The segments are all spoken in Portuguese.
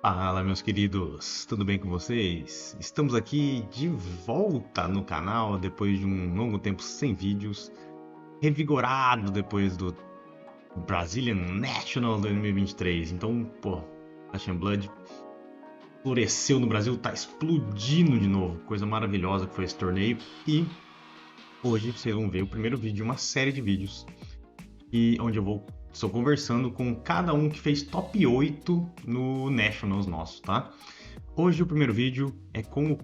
Fala, meus queridos, tudo bem com vocês? Estamos aqui de volta no canal depois de um longo tempo sem vídeos, revigorado depois do Brazilian National 2023. Então, Flesh and Blood floresceu no Brasil, tá explodindo de novo. Coisa maravilhosa que foi esse torneio. E hoje vocês vão ver o primeiro vídeo de uma série de vídeos onde estou conversando com cada um que fez top 8 no Nationals nosso, tá? Hoje o primeiro vídeo é com o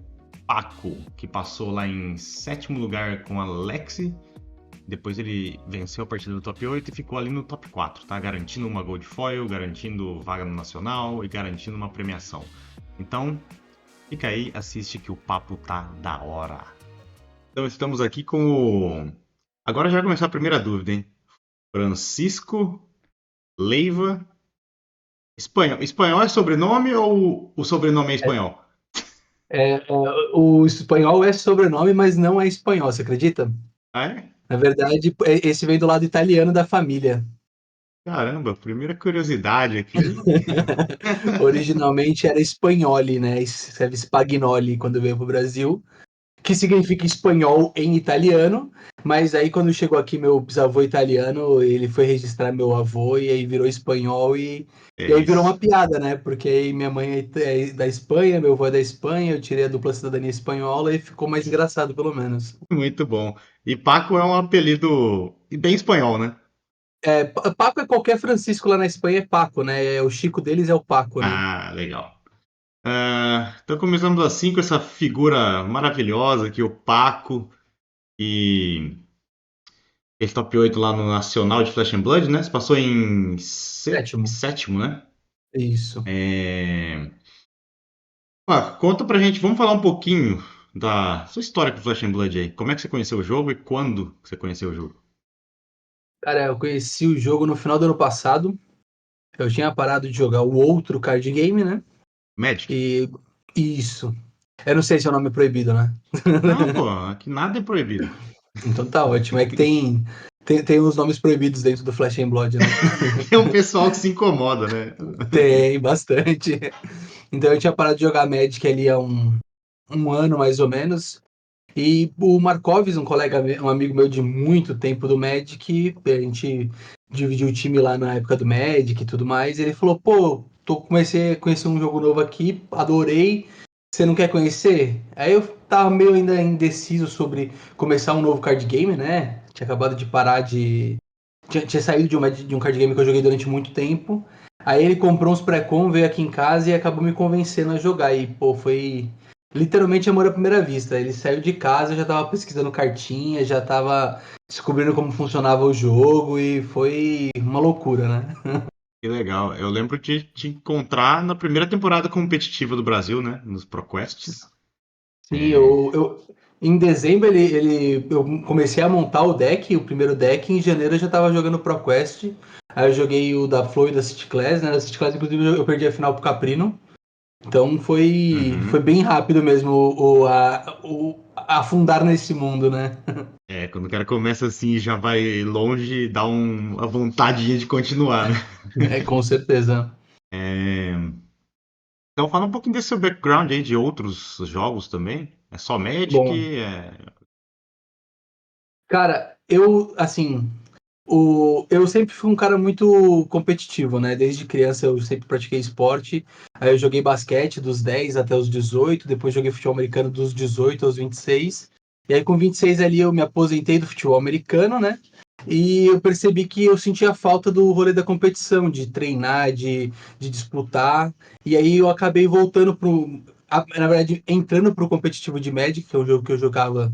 Paco, que passou lá em sétimo lugar com a Lexi. Depois ele venceu a partida do top 8 e ficou ali no top 4, tá? Garantindo uma Gold Foil, garantindo vaga no Nacional e garantindo uma premiação. Então, fica aí, assiste que o papo tá da hora. Então estamos aqui com o... Agora já vai começar a primeira dúvida, hein? Francisco Leiva. Espanhol. Espanhol é sobrenome ou o sobrenome é É, espanhol? o espanhol é sobrenome, mas não é espanhol, você acredita? Ah, é? Na verdade, esse vem do lado italiano da família. Caramba, primeira curiosidade aqui. Originalmente era Spagnoli, né? Escreve Spagnoli quando veio pro Brasil, que significa espanhol em italiano. Mas aí quando chegou aqui meu bisavô italiano, ele foi registrar meu avô e aí virou espanhol É e aí virou isso. uma piada, né? Porque aí minha mãe é da Espanha, meu avô é da Espanha, eu tirei a dupla cidadania espanhola e ficou mais engraçado pelo menos. Muito bom. E Paco é um apelido bem espanhol, né? Paco é qualquer Francisco lá na Espanha, é Paco, né? O Chico deles é o Paco, né? Ah, legal. Então começamos assim com essa figura maravilhosa aqui, o Paco, e esse top 8 lá no Nacional de Flash and Blood, né? Você passou em Sétimo. sétimo, né? Isso. É... conta pra gente, vamos falar um pouquinho da sua história com Flash and Blood aí. Como é que você conheceu o jogo e quando você conheceu o jogo? Cara, eu conheci o jogo no final do ano passado. Eu tinha parado de jogar o outro card game, né? Magic? E isso. Eu não sei se é o nome proibido, né? Não, pô, aqui nada é proibido. Então tá ótimo. É que tem uns nomes proibidos dentro do Flash and Blood, né? Tem um pessoal que se incomoda, né? Tem bastante. Então eu tinha parado de jogar Magic ali há um ano mais ou menos. E o Markovs, um amigo meu de muito tempo do Magic, a gente dividiu o time lá na época do Magic e tudo mais. Ele falou: pô, comecei a conhecer um jogo novo aqui, adorei. Você não quer conhecer? Aí eu tava meio ainda indeciso sobre começar um novo card game, né? Tinha acabado de parar de. Tinha saído de um card game que eu joguei durante muito tempo. Aí ele comprou uns pré-com, veio aqui em casa e acabou me convencendo a jogar. E, pô, foi literalmente amor à primeira vista. Ele saiu de casa, eu já tava pesquisando cartinha, já tava descobrindo como funcionava o jogo e foi uma loucura, né? Que legal. Eu lembro de te encontrar na primeira temporada competitiva do Brasil, né? Nos ProQuests. Sim, É, em dezembro eu comecei a montar o deck, o primeiro deck, e em janeiro eu já tava jogando ProQuest. Aí eu joguei o da Flow e da City Class, né? Da City Class, inclusive, eu perdi a final pro Caprino. Então foi uhum. bem rápido mesmo o afundar nesse mundo, né? Quando o cara começa assim e já vai longe, dá a vontade de continuar, né? É, com certeza. É, então fala um pouquinho desse seu background aí de outros jogos também. É só Magic? Bom, cara, eu sempre fui um cara muito competitivo, né? Desde criança eu sempre pratiquei esporte. Aí eu joguei basquete dos 10 até os 18, depois joguei futebol americano dos 18 aos 26. E aí com 26 ali eu me aposentei do futebol americano, né? E eu percebi que eu sentia falta do rolê da competição, de treinar, de disputar. E aí eu acabei voltando na verdade, entrando pro competitivo de Magic, que é um jogo que eu jogava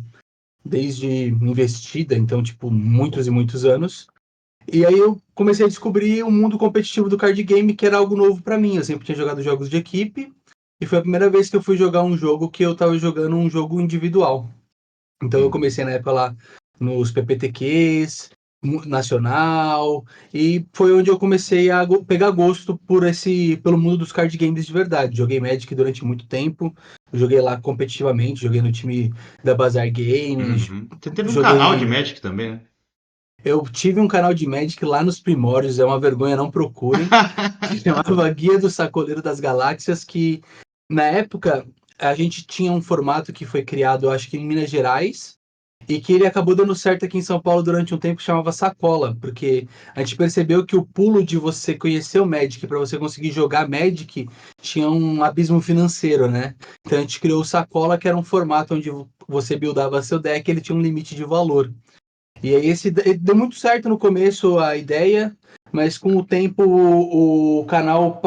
desde investida, então, tipo, muitos e muitos anos. E aí eu comecei a descobrir o mundo competitivo do card game, que era algo novo para mim. Eu sempre tinha jogado jogos de equipe, e foi a primeira vez que eu fui jogar um jogo que eu tava jogando um jogo individual. Então eu Uhum. comecei na época lá nos PPTQs, nacional, e foi onde eu comecei a pegar gosto pelo mundo dos card games de verdade. Joguei Magic durante muito tempo, joguei lá competitivamente, joguei no time da Bazar Games, Uhum. Você teve um canal de joguei. Magic também, né? Eu tive um canal de Magic lá nos primórdios, é uma vergonha, não procurem, que chamava Guia do Sacoleiro das Galáxias, que na época a gente tinha um formato que foi criado, eu acho que em Minas Gerais, e que ele acabou dando certo aqui em São Paulo durante um tempo, que chamava Sacola, porque a gente percebeu que o pulo de você conhecer o Magic para você conseguir jogar Magic tinha um abismo financeiro, né? Então a gente criou o Sacola, que era um formato onde você buildava seu deck, ele tinha um limite de valor. E aí deu muito certo no começo a ideia, mas com o tempo o canal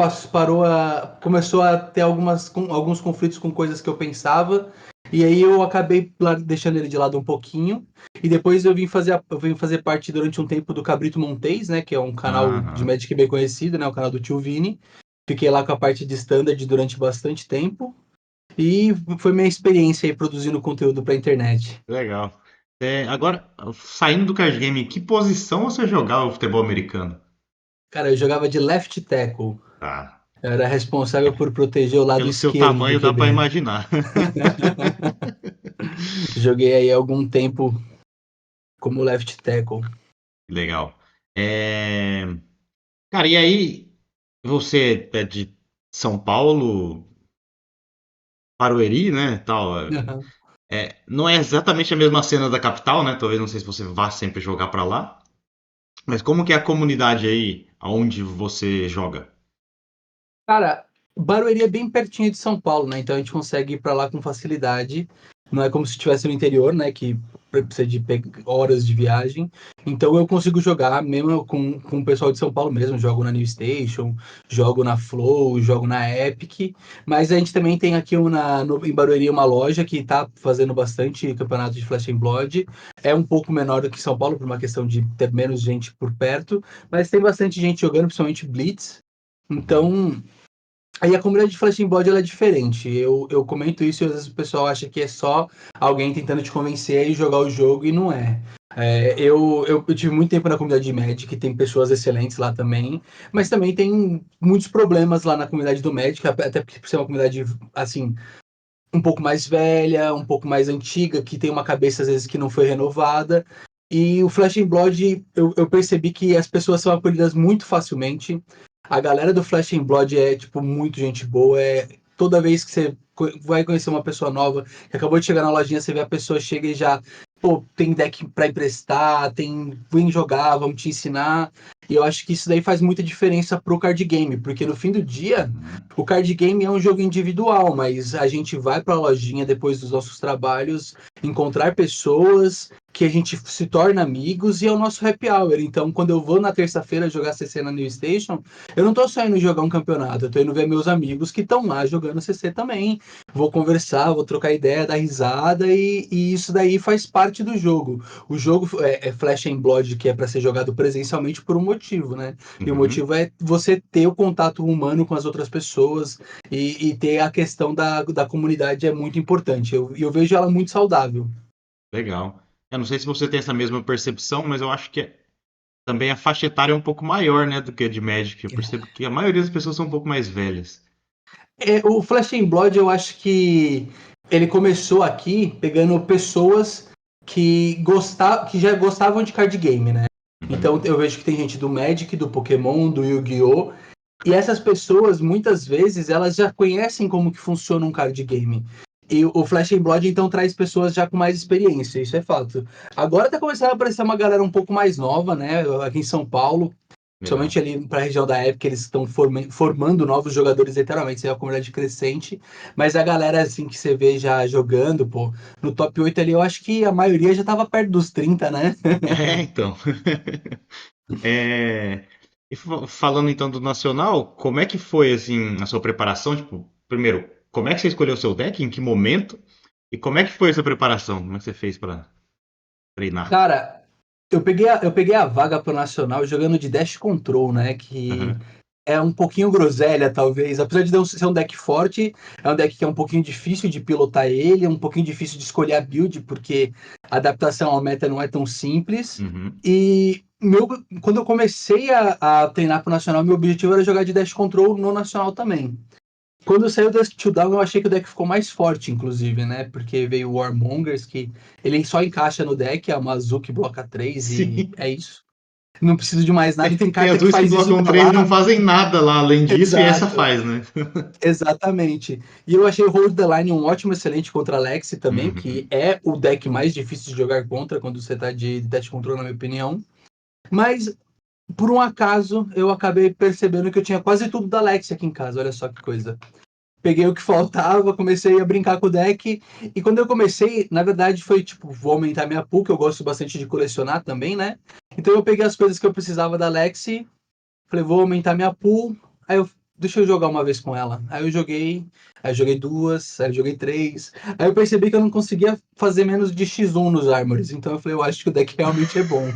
começou a ter alguns conflitos com coisas que eu pensava, e aí eu acabei deixando ele de lado um pouquinho, e depois eu vim fazer parte durante um tempo do Cabrito Montes, né, que é um canal de Aham, Magic bem conhecido, né, o canal do Tio Vini. Fiquei lá com a parte de Standard durante bastante tempo, e foi minha experiência aí produzindo conteúdo para internet. legal. Agora, saindo do card game, em que posição você jogava o futebol americano? Cara, eu jogava de left tackle. Tá. Eu era responsável por proteger o lado Pelo seu esquerdo do tamanho dá pra QB. imaginar. Joguei aí algum tempo como left tackle. Legal. É, Cara, e aí, você é de São Paulo, Barueri, né, tal. Aham. Não é exatamente a mesma cena da capital, né? Talvez não sei se você vá sempre jogar pra lá. Mas como que é a comunidade aí, aonde você joga? Cara, Barueri é bem pertinho de São Paulo, né? Então a gente consegue ir pra lá com facilidade. Não é como se estivesse no interior, né? Que precisa de horas de viagem. Então eu consigo jogar mesmo com o pessoal de São Paulo mesmo. Jogo na New Station, jogo na Flow, jogo na Epic. Mas a gente também tem aqui em Barueri uma loja que tá fazendo bastante campeonato de Flash and Blood. É um pouco menor do que São Paulo, por uma questão de ter menos gente por perto. Mas tem bastante gente jogando, principalmente Blitz. Uhum. Então, aí a comunidade de Flash Bot ela é diferente. Eu comento isso e às vezes o pessoal acha que é só alguém tentando te convencer a ir jogar o jogo e não é. Eu tive muito tempo na comunidade de Magic, tem pessoas excelentes lá também, mas também tem muitos problemas lá na comunidade do Magic, até porque por ser uma comunidade, assim, um pouco mais velha, um pouco mais antiga, que tem uma cabeça às vezes que não foi renovada. E o Flash and Blood, eu percebi que as pessoas são acolhidas muito facilmente. A galera do Flash and Blood é, tipo, muito gente boa. Toda vez que você vai conhecer uma pessoa nova, que acabou de chegar na lojinha, você vê a pessoa chega e já, pô, tem deck pra emprestar, vem jogar, vamos te ensinar. E eu acho que isso daí faz muita diferença pro card game, porque no fim do dia, Uhum. o card game é um jogo individual, mas a gente vai para a lojinha depois dos nossos trabalhos, encontrar pessoas que a gente se torna amigos e é o nosso happy hour. Então, quando eu vou na terça-feira jogar CC na New Station, eu não tô só indo jogar um campeonato, eu tô indo ver meus amigos que estão lá jogando CC também. Vou conversar, vou trocar ideia, dar risada e isso daí faz parte do jogo. O jogo é Flash and Blood, que é para ser jogado presencialmente por um motivo, né? E o Uhum. motivo é você ter o contato humano com as outras pessoas e ter a questão da comunidade é muito importante. Eu vejo ela muito saudável. Legal. Eu não sei se você tem essa mesma percepção, mas eu acho que também a faixa etária é um pouco maior, né, do que a de Magic. Eu percebo que a maioria das pessoas são um pouco mais velhas. O Flash and Blood, eu acho que ele começou aqui pegando pessoas que já gostavam de card game, né? Uhum. Então eu vejo que tem gente do Magic, do Pokémon, do Yu-Gi-Oh! E essas pessoas, muitas vezes, elas já conhecem como que funciona um card game. E o Flash and Blood, então, traz pessoas já com mais experiência, isso é fato. Agora tá começando a aparecer uma galera um pouco mais nova, né? Aqui em São Paulo, Legal. principalmente ali para a região da época, eles estão formando novos jogadores, literalmente, é uma comunidade crescente. Mas a galera, assim, que você vê já jogando, pô, no top 8 ali, eu acho que a maioria já tava perto dos 30, né? Então. E falando então do Nacional, como é que foi assim a sua preparação? Tipo, primeiro, como é que você escolheu o seu deck? Em que momento? E como é que foi essa preparação? Como é que você fez para treinar? Cara, eu peguei a vaga pro Nacional jogando de Dash Control, né? Que Aham. é um pouquinho groselha, talvez. Apesar de não ser um deck forte, é um deck que é um pouquinho difícil de pilotar ele, é um pouquinho difícil de escolher a build, porque a adaptação ao meta não é tão simples. Uhum. E quando eu comecei a treinar pro Nacional, meu objetivo era jogar de Dash Control no Nacional também. Quando saiu o Dusk to Dawn, eu achei que o deck ficou mais forte, inclusive, né? Porque veio o Warmongers, que ele só encaixa no deck, é uma azul que bloca 3 e Sim. é isso. Não preciso de mais nada, e tem Tem carta que azuis que faz isso blocam pra 3 e não lá. fazem nada lá além disso, e essa Exato, faz, né? exatamente. E eu achei o Hold the Line um ótimo excelente contra Lexi também, que Uhum. é o deck mais difícil de jogar contra quando você tá de Death Control, na minha opinião. Mas, por um acaso, eu acabei percebendo que eu tinha quase tudo da Lexi aqui em casa, olha só que coisa. Peguei o que faltava, comecei a brincar com o deck. E quando eu comecei, na verdade, foi tipo, vou aumentar minha pool, que eu gosto bastante de colecionar também, né? Então eu peguei as coisas que eu precisava da Lexi, falei, vou aumentar minha pool. Aí eu, deixa eu jogar uma vez com ela. Aí eu joguei duas, aí eu joguei três. Aí eu percebi que eu não conseguia fazer menos de X1 nos Armors. Então eu falei, eu acho que o deck realmente é bom.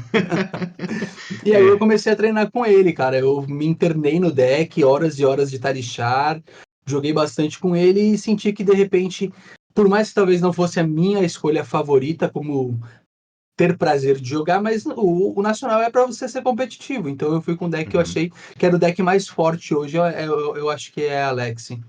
E aí eu É, comecei a treinar com ele, cara. Eu me internei no deck, horas e horas de Tarishar, joguei bastante com ele e senti que de repente, por mais que talvez não fosse a minha escolha favorita, como ter prazer de jogar, mas o Nacional é para você ser competitivo. Então eu fui com o deck que eu uhum. achei que era o deck mais forte hoje. Eu acho que é a Alexi.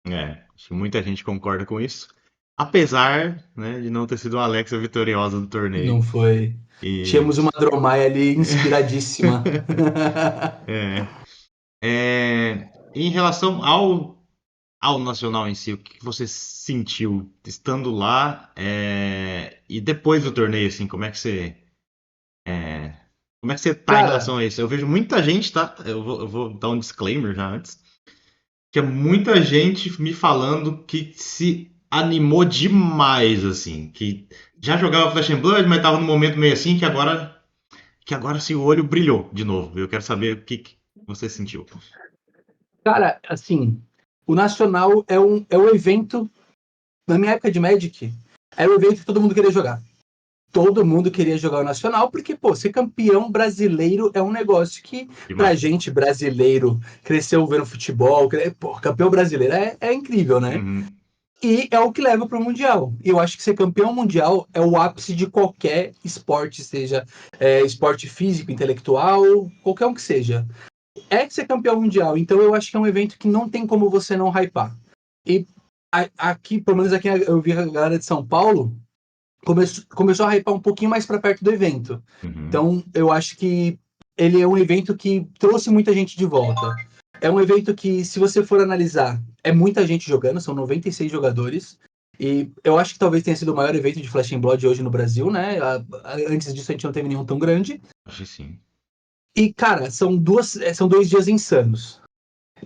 Acho que muita gente concorda com isso. Apesar, né, de não ter sido a Alexa vitoriosa do Não torneio. foi. E Tínhamos uma Dromai ali inspiradíssima. é, em relação ao Nacional em si, o que você sentiu estando lá e depois do torneio, assim, como é que você tá em Cara, relação a isso? Eu vejo muita gente, tá? Eu vou dar um disclaimer já antes. Tinha muita gente me falando que se animou demais, assim, que já jogava Flash and Blood, mas tava num momento meio assim que agora sim o olho brilhou de novo. Eu quero saber o que você sentiu. cara, assim, o Nacional é um evento. Na minha época de Magic, era o evento que todo mundo queria jogar. Todo mundo queria jogar o Nacional, porque, pô, ser campeão brasileiro é um negócio que, pra Demais. gente brasileiro, cresceu vendo futebol, pô, campeão brasileiro é incrível, né? Uhum, E é o que leva para o Mundial. E eu acho que ser campeão mundial é o ápice de qualquer esporte, seja esporte físico, intelectual, qualquer um que seja. É ser campeão mundial. Então eu acho que é um evento que não tem como você não hypar. E aqui, pelo menos aqui eu vi a galera de São Paulo, começou a hypar um pouquinho mais para perto do evento. uhum, Então, eu acho que ele é um evento que trouxe muita gente de volta. É um evento que, se você for analisar, é muita gente jogando, são 96 jogadores. E eu acho que talvez tenha sido o maior evento de Flash and Blood hoje no Brasil, né? Antes disso a gente não teve nenhum tão grande. acho que sim. E, cara, são 2 dias insanos.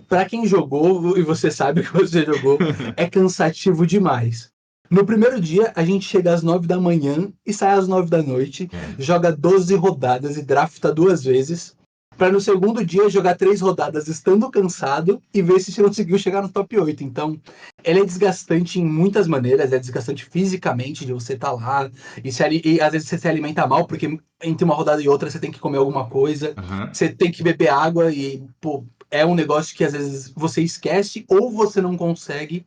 Pra quem jogou, e você sabe que você jogou, é cansativo demais. No primeiro dia, a gente chega às 9 da manhã e sai às 9 da noite, É. joga 12 rodadas e drafta 2 vezes, para no segundo dia jogar 3 rodadas estando cansado e ver se conseguiu chegar no top 8. Então, ele é desgastante em muitas maneiras, é desgastante fisicamente de você estar lá, e às vezes você se alimenta mal, porque entre uma rodada e outra você tem que comer alguma coisa, Aham. você tem que beber água e, pô, é um negócio que às vezes você esquece ou você não consegue.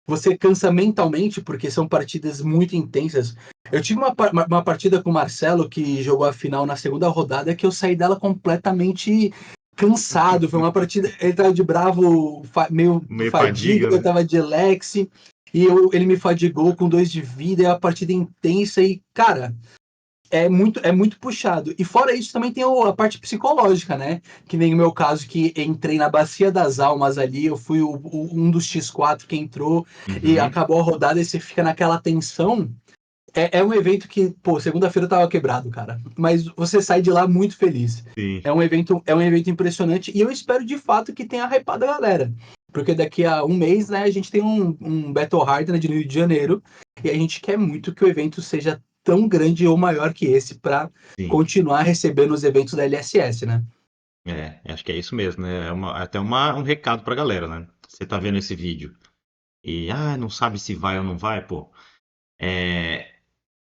Você cansa mentalmente, porque são partidas muito intensas. Eu tive uma partida com o Marcelo, que jogou a final na segunda rodada, que eu saí dela completamente cansado. Foi uma partida. Ele tava de bravo, meio Meio fadiga, fadiga, eu né? tava de Lexi, e ele me fadigou com 2 de vida, é uma partida intensa e, cara, é muito puxado. E fora isso, também tem a parte psicológica, né? Que nem o meu caso, que entrei na Bacia das Almas ali, eu fui um dos X4 que entrou e Uhum. acabou a rodada e você fica naquela tensão. É um evento que, pô, segunda-feira eu tava quebrado, cara. Mas você sai de lá muito feliz. Sim. É um evento impressionante e eu espero de fato que tenha hypado a galera. Porque daqui a um mês, né, a gente tem um Battle Hard, né, de Rio de Janeiro, e a gente quer muito que o evento seja tão grande ou maior que esse para Sim. continuar recebendo os eventos da LSS, né? Acho que é isso mesmo, né? Até um recado pra galera, né? Você tá vendo esse vídeo e não sabe se vai ou não vai, pô. É,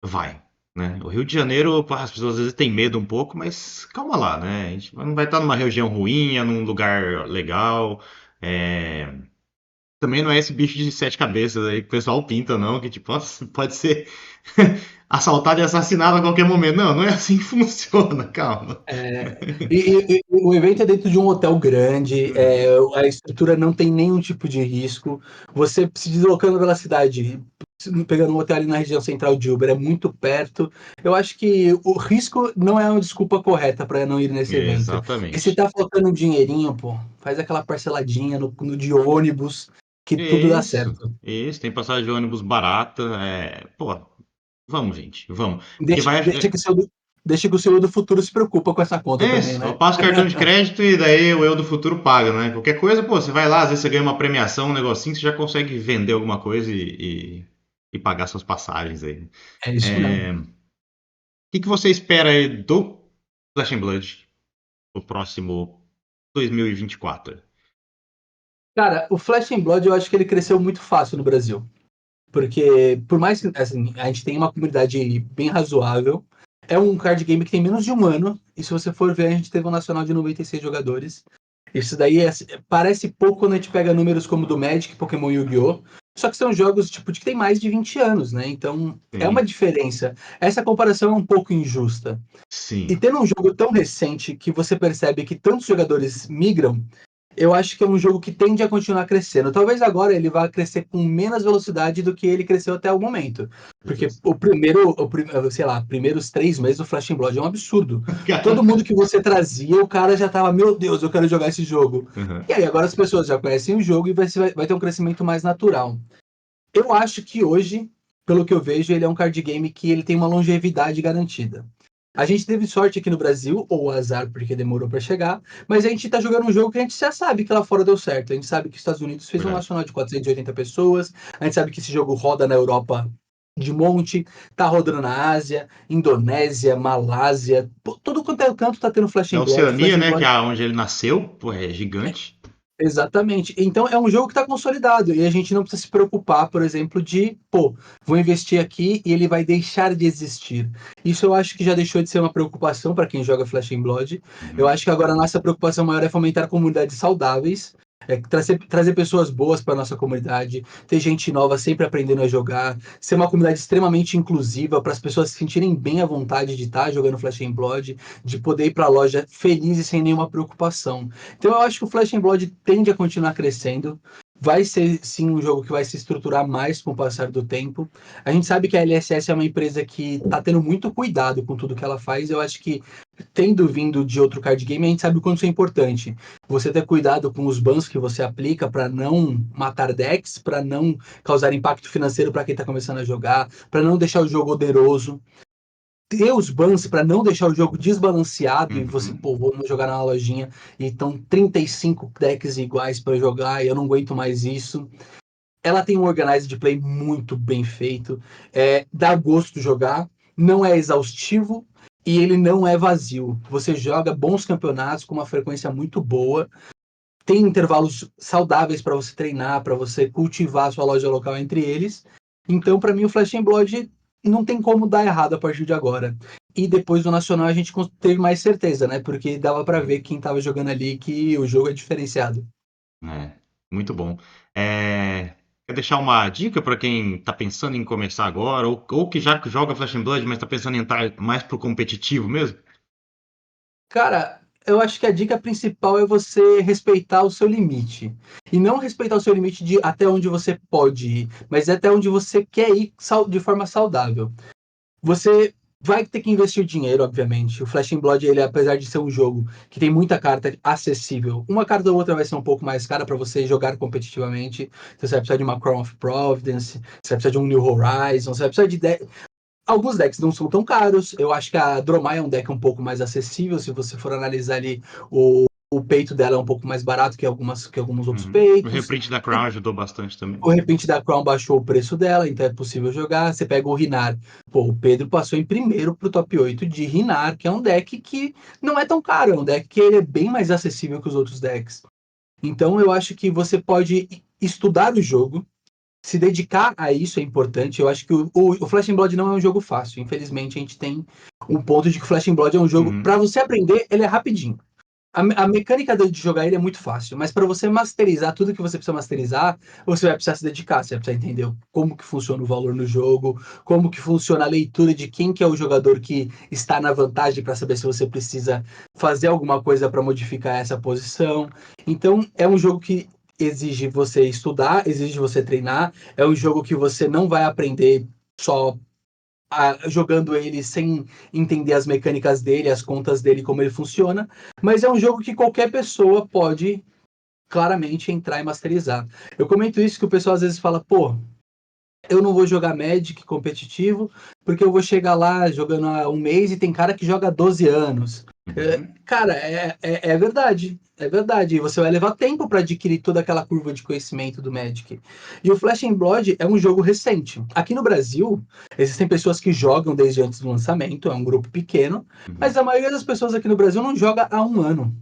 vai, né? O Rio de Janeiro, pô, as pessoas às vezes têm medo um pouco, mas calma lá, né? A gente não vai estar numa região ruim, num lugar legal. É, também não é esse bicho de 7 cabeças aí que o pessoal pinta, não, que tipo, nossa, pode ser. assaltado e assassinado a qualquer momento. Não, não é assim que funciona, calma. E o evento é dentro de um hotel grande, Uhum. a estrutura não tem nenhum tipo de risco. Você se deslocando pela cidade, pegando um hotel ali na região central de Uber, é muito perto. Eu acho que o risco não é uma desculpa correta para não ir nesse evento. E se Exatamente. tá faltando um dinheirinho, pô, faz aquela parceladinha no de ônibus, que tudo dá Isso, certo. isso, tem passagem de ônibus barata. Pô, vamos, gente, vamos. Porque Deixa, vai. deixa que o seu, deixa que o seu eu do futuro se preocupa com essa conta também, Isso, né? eu passo cartão de crédito e daí o eu do futuro paga, né? Qualquer coisa, pô, você vai lá, às vezes você ganha uma premiação, um negocinho, você já consegue vender alguma coisa e pagar suas passagens aí. É isso mesmo. O que você espera aí do Flash and Blood no próximo 2024? Cara, o Flash and Blood eu acho que ele cresceu muito fácil no Brasil. Porque, por mais que assim, a gente tenha uma comunidade bem razoável, é um card game que tem menos de um ano. E se você for ver, a gente teve um nacional de 96 jogadores. Isso daí parece pouco quando a gente pega números como do Magic, Pokémon e Yu-Gi-Oh! Só que são jogos tipo, de que tem mais de 20 anos, né? Então é uma Sim, diferença. Essa comparação é um pouco injusta. E sim. tendo um jogo tão recente que você percebe que tantos jogadores migram, eu acho que é um jogo que tende a continuar crescendo. Talvez agora ele vá crescer com menos velocidade do que ele cresceu até o momento. Porque sei lá, primeiros 3 meses do Flash and Blood é um absurdo. Todo mundo que você trazia, o cara já tava, meu Deus, eu quero jogar esse jogo. Uhum. E aí agora as pessoas já conhecem o jogo e vai ter um crescimento mais natural. Eu acho que hoje, pelo que eu vejo, ele é um card game que ele tem uma longevidade garantida. A gente teve sorte aqui no Brasil, ou azar porque demorou para chegar, mas a gente tá jogando um jogo que a gente já sabe que lá fora deu certo. A gente sabe que os Estados Unidos fez um Verdade. nacional de 480 pessoas, a gente sabe que esse jogo roda na Europa de monte, tá rodando na Ásia, Indonésia, Malásia, todo quanto é canto tá tendo Flash Na and Blood, Oceania, Flash and né, que Blood. é onde ele nasceu, pô, é gigante. Exatamente. Então é um jogo que está consolidado e a gente não precisa se preocupar, por exemplo, de, pô, vou investir aqui e ele vai deixar de existir. Isso eu acho que já deixou de ser uma preocupação para quem joga Flash and Blood. Eu Uhum. acho que agora a nossa preocupação maior é fomentar comunidades saudáveis, trazer pessoas boas para nossa comunidade, ter gente nova sempre aprendendo a jogar, ser uma comunidade extremamente inclusiva para as pessoas se sentirem bem à vontade de estar jogando Flash and Blood, de poder ir para a loja feliz e sem nenhuma preocupação. Então eu acho que o Flash and Blood tende a continuar crescendo. Vai ser sim um jogo que vai se estruturar mais com o passar do tempo. A gente sabe que a LSS é uma empresa que está tendo muito cuidado com tudo que ela faz. Eu acho que, tendo vindo de outro card game, a gente sabe o quanto isso é importante. Você ter cuidado com os bans que você aplica para não matar decks, para não causar impacto financeiro para quem está começando a jogar, para não deixar o jogo oneroso, ter os bans para não deixar o jogo desbalanceado e você, Uhum. pô, vamos jogar na lojinha e estão 35 decks iguais para jogar e eu não aguento mais isso. Ela tem um organizer de play muito bem feito, dá gosto jogar, não é exaustivo e ele não é vazio. Você joga bons campeonatos com uma frequência muito boa, tem intervalos saudáveis para você treinar, para você cultivar a sua loja local entre eles. Então, para mim, o Flash and Blood não tem como dar errado a partir de agora. E depois do Nacional a gente teve mais certeza, né? Porque dava para ver quem estava jogando ali que o jogo é diferenciado. É, muito bom. Quer deixar uma dica para quem está pensando em começar agora, ou que já joga Flash and Blood, mas está pensando em entrar mais pro competitivo mesmo? Cara, eu acho que a dica principal é você respeitar o seu limite. E não respeitar o seu limite de até onde você pode ir, mas até onde você quer ir de forma saudável. Você vai ter que investir dinheiro, obviamente. O Flash and Blood, ele, apesar de ser um jogo que tem muita carta acessível, uma carta ou outra vai ser um pouco mais cara para você jogar competitivamente. Você vai precisar de uma Crown of Providence, você vai precisar de um New Horizon, você vai precisar de alguns decks não são tão caros. Eu acho que a Dromai é um deck um pouco mais acessível. Se você for analisar ali, o peito dela é um pouco mais barato que alguns outros Uhum. O peitos. reprint da Crown ajudou bastante também. O repente da Crown baixou o preço dela, então é possível jogar. Você pega o Rinar. Pô, o Pedro passou em primeiro pro top 8 de Rinar, que é um deck que não é tão caro, é um deck que ele é bem mais acessível que os outros decks. Então eu acho que você pode estudar o jogo, se dedicar a isso é importante. Eu acho que o Flash and Blood não é um jogo fácil. Infelizmente, a gente tem um ponto de que o Flash and Blood é um jogo, Uhum. para você aprender, ele é rapidinho. A mecânica de jogar ele é muito fácil, mas para você masterizar tudo que você precisa masterizar, você vai precisar se dedicar, você vai precisar entender como que funciona o valor no jogo, como que funciona a leitura de quem que é o jogador que está na vantagem para saber se você precisa fazer alguma coisa para modificar essa posição. Então, é um jogo que exige você estudar, exige você treinar, é um jogo que você não vai aprender só jogando ele sem entender as mecânicas dele, as contas dele, como ele funciona. Mas é um jogo que qualquer pessoa pode claramente entrar e masterizar. Eu comento isso que o pessoal às vezes fala, pô, eu não vou jogar Magic competitivo, porque eu vou chegar lá jogando há um mês e tem cara que joga há 12 anos. Uhum. Cara, é verdade. É verdade. E você vai levar tempo para adquirir toda aquela curva de conhecimento do Magic. E o Flash and Blood é um jogo recente. Aqui no Brasil, existem pessoas que jogam desde antes do lançamento, é um grupo pequeno, mas Uhum. a maioria das pessoas aqui no Brasil não joga há um ano.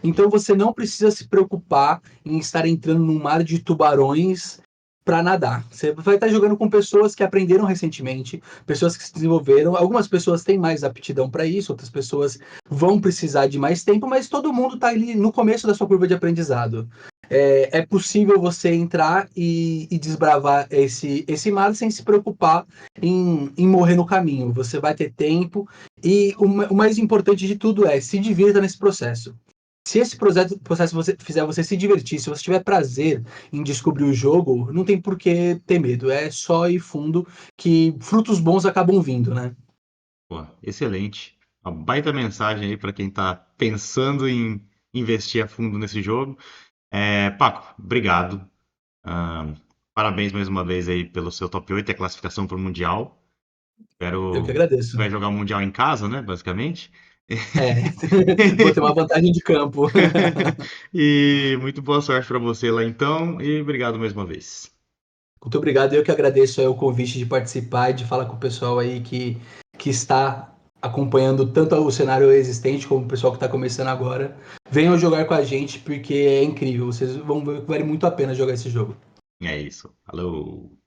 Então você não precisa se preocupar em estar entrando num mar de tubarões para nadar. Você vai estar jogando com pessoas que aprenderam recentemente, pessoas que se desenvolveram. Algumas pessoas têm mais aptidão para isso, outras pessoas vão precisar de mais tempo, mas todo mundo está ali no começo da sua curva de aprendizado. É possível você entrar e desbravar esse mar sem se preocupar em morrer no caminho. Você vai ter tempo e o mais importante de tudo é se divirta nesse processo. Se esse processo você fizer você se divertir, se você tiver prazer em descobrir o jogo, não tem por que ter medo. É só ir fundo que frutos bons acabam vindo, né? Pô, excelente. Uma baita mensagem aí para quem tá pensando em investir a fundo nesse jogo. Paco, obrigado. Ah, parabéns mais uma vez aí pelo seu top 8 e a classificação para o Mundial. Eu que Espero agradeço. vai jogar o Mundial em casa, né, basicamente. É, vou ter uma vantagem de campo. E muito boa sorte para você lá então, e obrigado mais uma vez. Muito obrigado. Eu que agradeço aí o convite de participar e de falar com o pessoal aí que está acompanhando tanto o cenário existente como o pessoal que está começando agora. Venham jogar com a gente porque é incrível. Vocês vão ver que vale muito a pena jogar esse jogo. É isso. Falou.